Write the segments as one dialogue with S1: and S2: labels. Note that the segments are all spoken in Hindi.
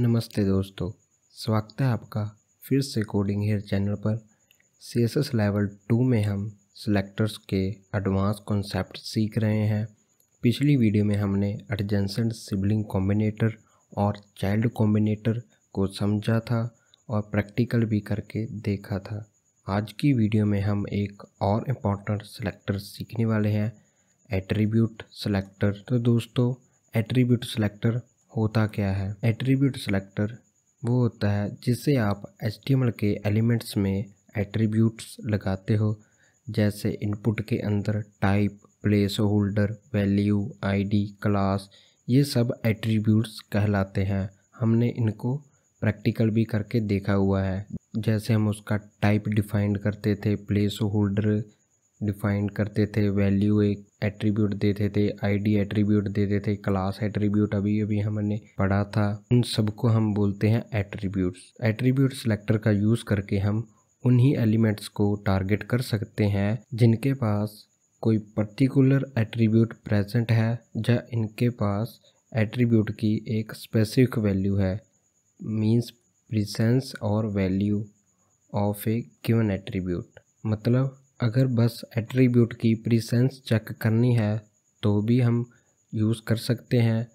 S1: नमस्ते दोस्तों, स्वागत है आपका फिर से कोडिंग हेयर चैनल पर। CSS लेवल 2 में हम सिलेक्टर्स के एडवांस कॉन्सेप्ट सीख रहे हैं। पिछली वीडियो में हमने एडजेसेंट सिबलिंग कॉम्बिनेटर और चाइल्ड कॉम्बिनेटर को समझा था और प्रैक्टिकल भी करके देखा था। आज की वीडियो में हम एक और इम्पॉर्टेंट सिलेक्टर सीखने वाले हैं, एट्रीब्यूट सिलेक्टर। तो दोस्तों, एट्रीब्यूट सिलेक्टर होता क्या है? एट्रीब्यूट सिलेक्टर वो होता है जिससे आप HTML के एलिमेंट्स में एट्रीब्यूट्स लगाते हो, जैसे इनपुट के अंदर type, place holder, value, ID, class. ये सब एट्रीब्यूट्स कहलाते हैं। हमने इनको प्रैक्टिकल भी करके देखा हुआ है। जैसे हम उसका टाइप डिफाइन करते थे, प्लेस होल्डर डिफाइन करते थे, वैल्यू एक एट्रीब्यूट देते थे, ID एट्रीब्यूट देते थे, क्लास एट्रीब्यूट अभी हमने पढ़ा था। उन सबको हम बोलते हैं एट्रीब्यूट्स। एट्रीब्यूट सिलेक्टर का यूज़ करके हम उन्हीं एलिमेंट्स को टारगेट कर सकते हैं जिनके पास कोई पर्टिकुलर एट्रीब्यूट प्रेजेंट है या इनके पास एट्रीब्यूट की एक स्पेसिफिक वैल्यू है, मीन्स प्रेजेंस और value of A given attribute. मतलब अगर बस एट्रीब्यूट की प्रेजेंस चेक करनी है तो भी हम यूज़ कर सकते हैं,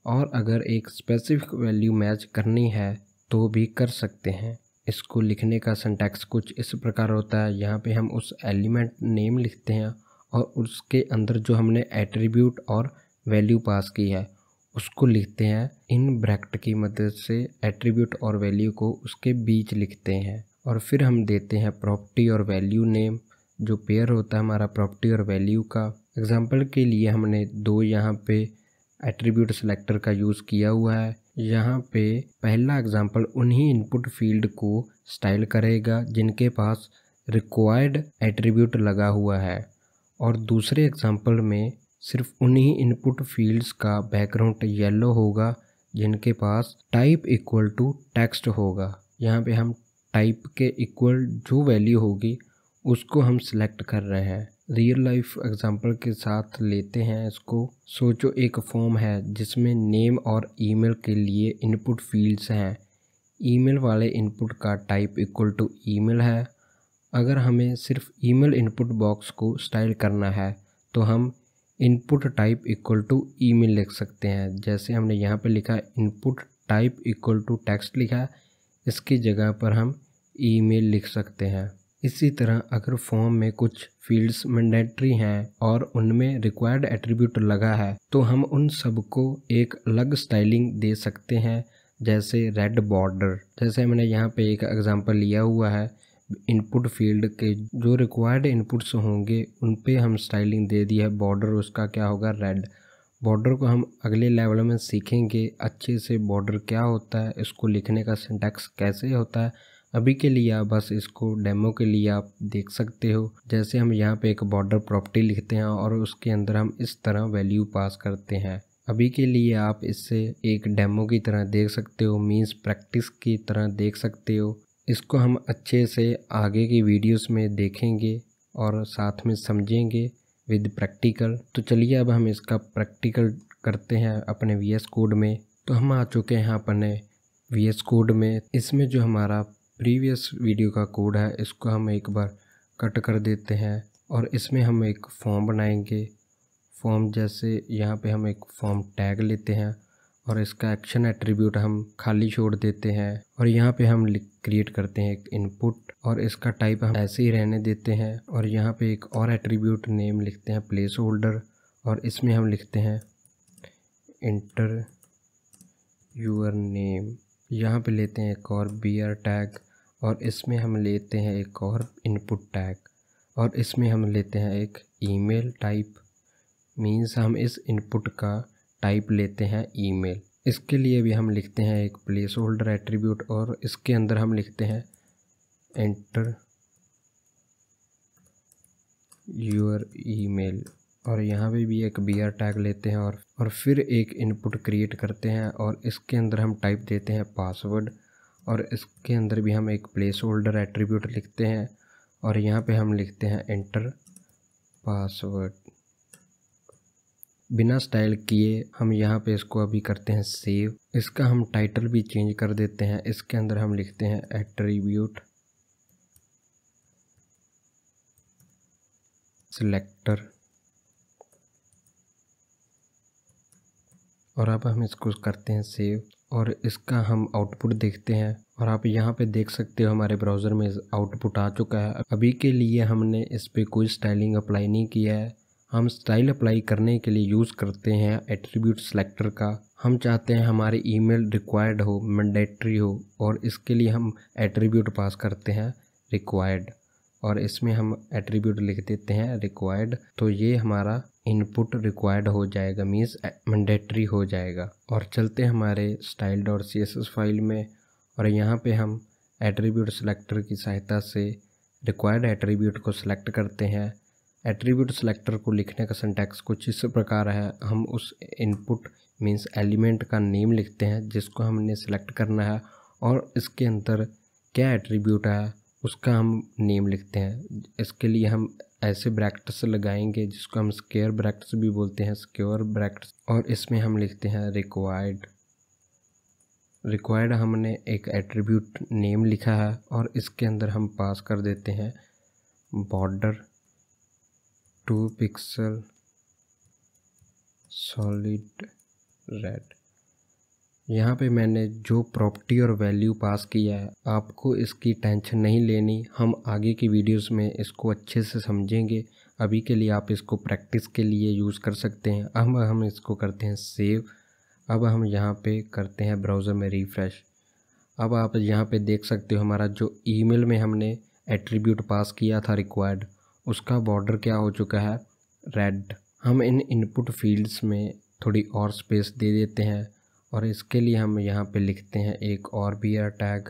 S1: और अगर एक स्पेसिफिक वैल्यू मैच करनी है तो भी कर सकते हैं। इसको लिखने का सिंटैक्स कुछ इस प्रकार होता है। यहाँ पे हम उस एलिमेंट नेम लिखते हैं और उसके अंदर जो हमने एट्रीब्यूट और वैल्यू पास की है उसको लिखते हैं। इन ब्रैकेट की मदद से एट्रीब्यूट और वैल्यू को उसके बीच लिखते हैं, और फिर हम देते हैं प्रॉपर्टी और वैल्यू नेम, जो पेयर होता है हमारा प्रॉपर्टी और वैल्यू का। एग्जाम्पल के लिए हमने दो यहाँ पे एट्रीब्यूट सिलेक्टर का यूज़ किया हुआ है। यहाँ पे पहला एग्जाम्पल उन्हीं इनपुट फील्ड को स्टाइल करेगा जिनके पास रिक्वायर्ड एट्रीब्यूट लगा हुआ है, और दूसरे एग्जाम्पल में सिर्फ उन्हीं इनपुट फील्ड्स का बैकग्राउंड येलो होगा जिनके पास टाइप इक्वल टू टेक्स्ट होगा। यहाँ पे हम टाइप के इक्वल जो वैल्यू होगी उसको हम सिलेक्ट कर रहे हैं। रियल लाइफ एग्जांपल के साथ लेते हैं इसको। सोचो एक फॉर्म है जिसमें नेम और ईमेल के लिए इनपुट फील्ड्स हैं। ईमेल वाले इनपुट का टाइप इक्वल टू ईमेल है। अगर हमें सिर्फ ईमेल इनपुट बॉक्स को स्टाइल करना है तो हम input type equal to email लिख सकते हैं। जैसे हमने यहाँ पे लिखा input type equal to text लिखा, इसकी जगह पर हम ईमेल लिख सकते हैं। इसी तरह अगर फॉर्म में कुछ फील्ड्स मैंडेटरी हैं और उनमें रिक्वायर्ड एट्रीब्यूट लगा है तो हम उन सबको एक अलग स्टाइलिंग दे सकते हैं, जैसे रेड बॉर्डर। जैसे हमने यहाँ पे एक एग्जांपल लिया हुआ है, इनपुट फील्ड के जो रिक्वायर्ड इनपुट्स होंगे उन पे हम स्टाइलिंग दे दी है, बॉर्डर उसका क्या होगा, रेड। बॉर्डर को हम अगले लेवल में सीखेंगे अच्छे से, बॉर्डर क्या होता है, इसको लिखने का सिंटैक्स कैसे होता है। अभी के लिए आप बस इसको डेमो के लिए आप देख सकते हो। जैसे हम यहाँ पे एक बॉर्डर प्रॉपर्टी लिखते हैं और उसके अंदर हम इस तरह वैल्यू पास करते हैं। अभी के लिए आप इससे एक डेमो की तरह देख सकते हो, मीन्स प्रैक्टिस की तरह देख सकते हो। इसको हम अच्छे से आगे की वीडियोस में देखेंगे और साथ में समझेंगे विद प्रैक्टिकल। तो चलिए अब हम इसका प्रैक्टिकल करते हैं अपने VS कोड में। तो हम आ चुके हैं अपने VS कोड में। इसमें जो हमारा प्रीवियस वीडियो का कोड है इसको हम एक बार कट कर देते हैं और इसमें हम एक फॉर्म बनाएंगे। फॉर्म जैसे यहाँ पे हम एक फॉर्म टैग लेते हैं और इसका एक्शन एट्रीब्यूट हम खाली छोड़ देते हैं, और यहाँ पे हम क्रिएट करते हैं एक इनपुट और इसका टाइप हम ऐसे ही रहने देते हैं। और यहाँ पे एक और एट्रीब्यूट नेम लिखते हैं प्लेस होल्डर, और इसमें हम लिखते हैं इंटर यूर नेम। यहाँ पे लेते हैं एक और BR टैग, और इसमें हम लेते हैं एक और इनपुट टैग, और इसमें हम लेते हैं एक ईमेल टाइप, मीन्स हम इस इनपुट का टाइप लेते हैं ईमेल। इसके लिए भी हम लिखते हैं एक प्लेस होल्डर एट्रीब्यूट, और इसके अंदर हम लिखते हैं एंटर यूर ईमेल, और यहाँ पे भी एक BR टैग लेते हैं और फिर एक इनपुट क्रिएट करते हैं और इसके अंदर हम टाइप देते हैं पासवर्ड, और इसके अंदर भी हम एक प्लेस होल्डर एट्रीब्यूट लिखते हैं और यहाँ पे हम लिखते हैं एंटर पासवर्ड। बिना स्टाइल किए हम यहाँ पे इसको अभी करते हैं सेव। इसका हम टाइटल भी चेंज कर देते हैं। इसके अंदर हम लिखते हैं एट्रीब्यूट सिलेक्टर, और अब हम इसको करते हैं सेव और इसका हम आउटपुट देखते हैं। और आप यहाँ पे देख सकते हो हमारे ब्राउज़र में आउटपुट आ चुका है। अभी के लिए हमने इस पे कोई स्टाइलिंग अप्लाई नहीं किया है। हम स्टाइल अप्लाई करने के लिए यूज़ करते हैं एट्रीब्यूट सिलेक्टर का। हम चाहते हैं हमारे ईमेल रिक्वायर्ड हो, मैंडेटरी हो, और इसके लिए हम एट्रीब्यूट पास करते हैं रिक्वायर्ड, और इसमें हम एट्रीब्यूट लिख देते हैं रिक्वायर्ड। तो ये हमारा इनपुट रिक्वायर्ड हो जाएगा, मीन्स मैंडेटरी हो जाएगा। और चलते हैं हमारे style.css फाइल में, और यहाँ पे हम एट्रीब्यूट सिलेक्टर की सहायता से रिक्वायर्ड एट्रीब्यूट को सिलेक्ट करते हैं। एट्रीब्यूट सिलेक्टर को लिखने का सिंटैक्स कुछ इस प्रकार है। हम उस इनपुट मीन्स एलिमेंट का नेम लिखते हैं जिसको हमने सेलेक्ट करना है, और इसके अंदर क्या एट्रीब्यूट है उसका हम नेम लिखते हैं। इसके लिए हम ऐसे ब्रैकेट्स लगाएंगे जिसको हम स्क्वायर ब्रैकेट्स भी बोलते हैं, स्क्वायर ब्रैकेट्स, और इसमें हम लिखते हैं रिक्वायर्ड। हमने एक एट्रीब्यूट नेम लिखा है और इसके अंदर हम पास कर देते हैं बॉर्डर 2 पिक्सल सॉलिड रेड। यहाँ पे मैंने जो प्रॉपर्टी और वैल्यू पास किया है, आपको इसकी टेंशन नहीं लेनी, हम आगे की वीडियोस में इसको अच्छे से समझेंगे। अभी के लिए आप इसको प्रैक्टिस के लिए यूज़ कर सकते हैं। अब हम इसको करते हैं सेव। अब हम यहाँ पे करते हैं ब्राउज़र में रिफ़्रेश। अब आप यहाँ पे देख सकते हो हमारा जो ईमेल में हमने एट्रीब्यूट पास किया था रिक्वायर्ड, उसका बॉर्डर क्या हो चुका है, रेड। हम इन इनपुट फील्ड्स में थोड़ी और स्पेस दे देते हैं, और इसके लिए हम यहाँ पे लिखते हैं एक और बीआर टैग।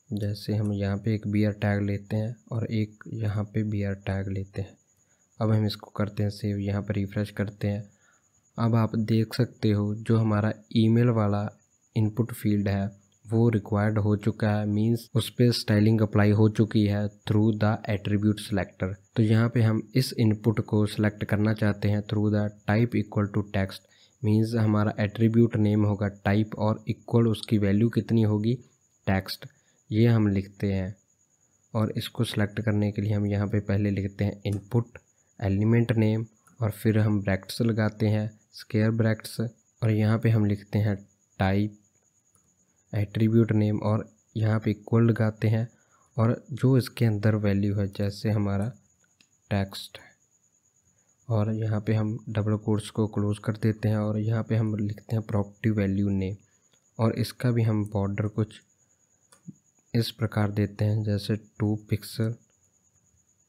S1: जैसे हम यहाँ पे एक बीआर टैग लेते हैं और एक यहाँ पे बीआर टैग लेते हैं। अब हम इसको करते हैं सेव, यहाँ पर रिफ़्रेश करते हैं। अब आप देख सकते हो जो हमारा ईमेल वाला इनपुट फील्ड है वो रिक्वायर्ड हो चुका है, मींस उस पर स्टाइलिंग अप्लाई हो चुकी है थ्रू द एट्रीब्यूट सिलेक्टर। तो यहाँ पे हम इस इनपुट को सिलेक्ट करना चाहते हैं through the type equal to text, means हमारा एट्रीब्यूट नेम होगा टाइप और इक्वल उसकी वैल्यू कितनी होगी, टेक्स्ट। ये हम लिखते हैं, और इसको सिलेक्ट करने के लिए हम यहाँ पे पहले लिखते हैं इनपुट एलिमेंट नेम, और फिर हम ब्रैकेट्स लगाते हैं स्क्वायर ब्रैकेट्स, और यहाँ पे हम लिखते हैं टाइप एट्रीब्यूट नेम, और यहाँ पे इक्वल लगाते हैं, और जो इसके अंदर वैल्यू है जैसे हमारा टेक्स्ट है, और यहाँ पे हम डबल कोट्स को क्लोज कर देते हैं, और यहाँ पे हम लिखते हैं प्रॉपर्टी वैल्यू नेम, और इसका भी हम बॉर्डर कुछ इस प्रकार देते हैं जैसे 2 पिक्सल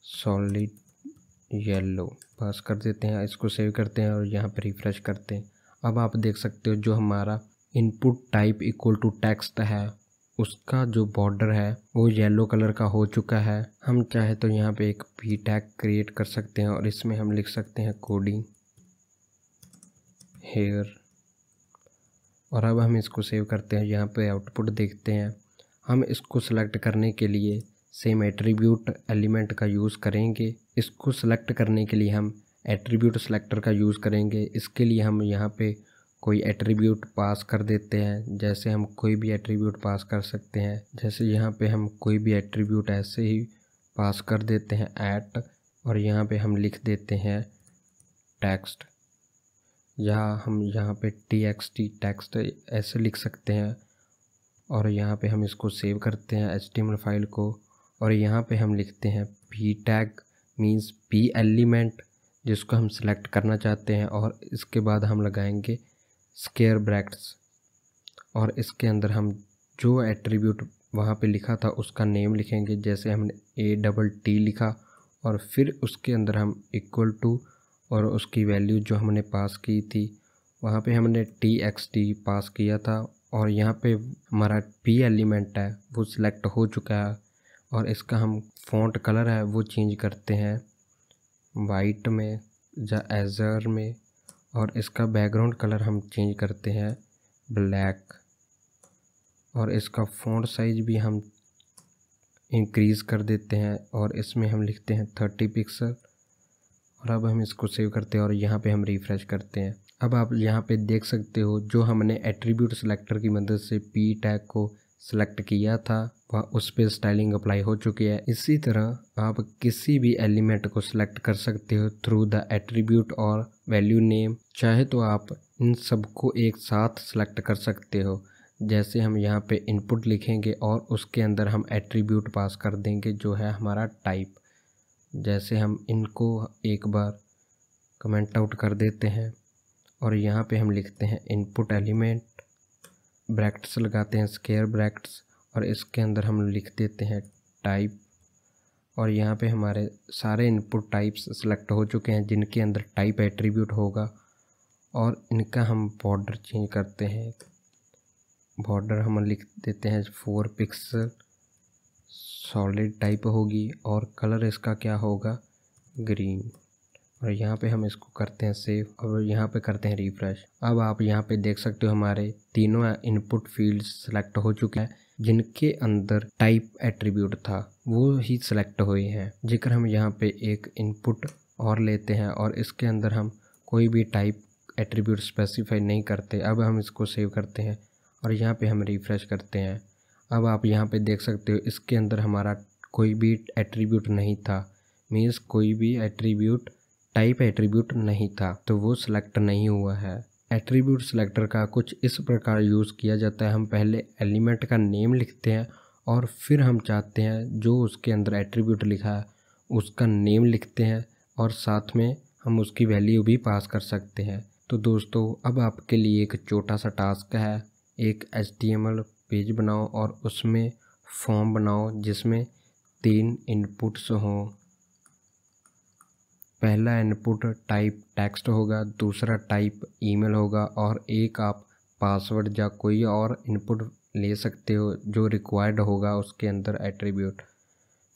S1: सॉलिड येलो पास कर देते हैं। इसको सेव करते हैं और यहाँ पर रिफ्रेश करते हैं। अब आप देख सकते हो जो हमारा input type equal to text है उसका जो बॉर्डर है वो येलो कलर का हो चुका है। हम चाहे तो यहाँ पे एक पी टैग क्रिएट कर सकते हैं और इसमें हम लिख सकते हैं कोडिंग हेयर, और अब हम इसको सेव करते हैं। यहाँ पे आउटपुट देखते हैं। हम इसको सेलेक्ट करने के लिए सेम एट्रीब्यूट एलिमेंट का यूज़ करेंगे। इसको सेलेक्ट करने के लिए हम एट्रीब्यूट सेलेक्टर का यूज़ करेंगे। इसके लिए हम यहाँ पे कोई एट्रीब्यूट पास कर देते हैं, जैसे हम कोई भी एट्रीब्यूट पास कर सकते हैं। जैसे यहाँ पे हम कोई भी एट्रीब्यूट ऐसे ही पास कर देते हैं एट, और यहाँ पे हम लिख देते हैं टेक्स्ट, या हम यहाँ पे txt टेक्स्ट ऐसे लिख सकते हैं। और यहाँ पे हम इसको सेव करते हैं HTML फाइल को, और यहाँ पे हम लिखते हैं p tag means p element जिसको हम सेलेक्ट करना चाहते हैं, और इसके बाद हम लगाएंगे स्क्वायर ब्रैकेट्स, और इसके अंदर हम जो एट्रीब्यूट वहाँ पे लिखा था उसका नेम लिखेंगे। जैसे हमने ATT लिखा, और फिर उसके अंदर हम इक्वल टू और उसकी वैल्यू जो हमने पास की थी वहाँ पे हमने txt पास किया था, और यहाँ पे हमारा p एलिमेंट है वो सिलेक्ट हो चुका है। और इसका हम फ़ॉन्ट कलर है वो चेंज करते हैं वाइट में या एज़र में, और इसका बैकग्राउंड कलर हम चेंज करते हैं ब्लैक, और इसका फ़ॉन्ट साइज भी हम इंक्रीज़ कर देते हैं, और इसमें हम लिखते हैं 30 पिक्सल, और अब हम इसको सेव करते हैं और यहाँ पे हम रिफ्रेश करते हैं। अब आप यहाँ पे देख सकते हो जो हमने एट्रीब्यूट सिलेक्टर की मदद से पी टैग को सिलेक्ट किया था वह उस पर स्टाइलिंग अप्लाई हो चुकी है। इसी तरह आप किसी भी एलिमेंट को सिलेक्ट कर सकते हो थ्रू द एट्रीब्यूट और वैल्यू नेम। चाहे तो आप इन सबको एक साथ सिलेक्ट कर सकते हो। जैसे हम यहाँ पे इनपुट लिखेंगे और उसके अंदर हम एट्रीब्यूट पास कर देंगे जो है हमारा टाइप। जैसे हम इनको एक बार कमेंट आउट कर देते हैं और यहाँ पे हम लिखते हैं इनपुट एलिमेंट, ब्रैकेट्स लगाते हैं स्क्वायर ब्रैकेट्स और इसके अंदर हम लिख देते हैं टाइप। और यहाँ पे हमारे सारे इनपुट टाइप्स सेलेक्ट हो चुके हैं जिनके अंदर टाइप एट्रीब्यूट होगा। और इनका हम बॉर्डर चेंज करते हैं। बॉर्डर हम लिख देते हैं 4 पिक्सल, सॉलिड टाइप होगी और कलर इसका क्या होगा, ग्रीन। और यहाँ पे हम इसको करते हैं सेव और यहाँ पे करते हैं रिफ्रेश। अब आप यहाँ पे देख सकते हो हमारे तीनों इनपुट फील्ड्स सेलेक्ट हो चुके हैं जिनके अंदर टाइप एट्रीब्यूट था वो ही सिलेक्ट हुए हैं। जेकर हम यहाँ पे एक इनपुट और लेते हैं और इसके अंदर हम कोई भी टाइप एट्रीब्यूट स्पेसिफाई नहीं करते। अब हम इसको सेव करते हैं और यहाँ पे हम रिफ्रेश करते हैं। अब आप यहाँ पे देख सकते हो इसके अंदर हमारा कोई भी एट्रीब्यूट नहीं था, मीन्स कोई भी एट्रीब्यूट टाइप एट्रीब्यूट नहीं था, तो वो सिलेक्ट नहीं हुआ है। एट्रीब्यूट सिलेक्टर का कुछ इस प्रकार यूज़ किया जाता है। हम पहले एलिमेंट का नेम लिखते हैं और फिर हम चाहते हैं जो उसके अंदर एट्रीब्यूट लिखा है उसका नेम लिखते हैं और साथ में हम उसकी वैल्यू भी पास कर सकते हैं। तो दोस्तों अब आपके लिए एक छोटा सा टास्क है, एक HTML पेज बनाओ और उसमें फॉर्म बनाओ जिसमें 3 इनपुट्स हों। पहला इनपुट टाइप टेक्स्ट होगा, दूसरा टाइप ईमेल होगा और एक आप पासवर्ड या कोई और इनपुट ले सकते हो जो रिक्वायर्ड होगा उसके अंदर एट्रीब्यूट।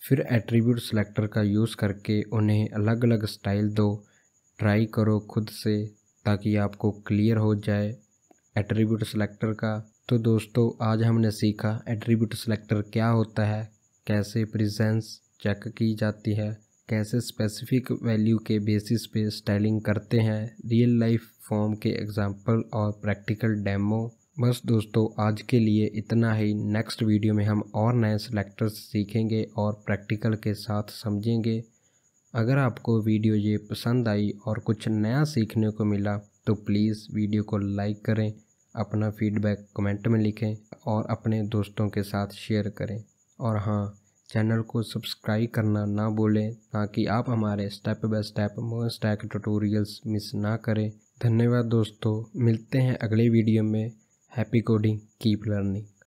S1: फिर एट्रीब्यूट सिलेक्टर का यूज़ करके उन्हें अलग अलग स्टाइल दो। ट्राई करो खुद से ताकि आपको क्लियर हो जाए एट्रीब्यूट सिलेक्टर का। तो दोस्तों आज हमने सीखा एट्रीब्यूट सिलेक्टर क्या होता है, कैसे प्रेजेंस चेक की जाती है, कैसे स्पेसिफिक वैल्यू के बेसिस पे स्टाइलिंग करते हैं, रियल लाइफ फॉर्म के एग्जांपल और प्रैक्टिकल डेमो। बस दोस्तों आज के लिए इतना ही। नेक्स्ट वीडियो में हम और नए सिलेक्टर्स सीखेंगे और प्रैक्टिकल के साथ समझेंगे। अगर आपको वीडियो ये पसंद आई और कुछ नया सीखने को मिला तो प्लीज़ वीडियो को लाइक करें, अपना फीडबैक कमेंट में लिखें और अपने दोस्तों के साथ शेयर करें। और हाँ, चैनल को सब्सक्राइब करना ना भूलें ताकि आप हमारे step by step most tech tutorials miss ना करें। धन्यवाद दोस्तों, मिलते हैं अगले वीडियो में। Happy coding, keep learning.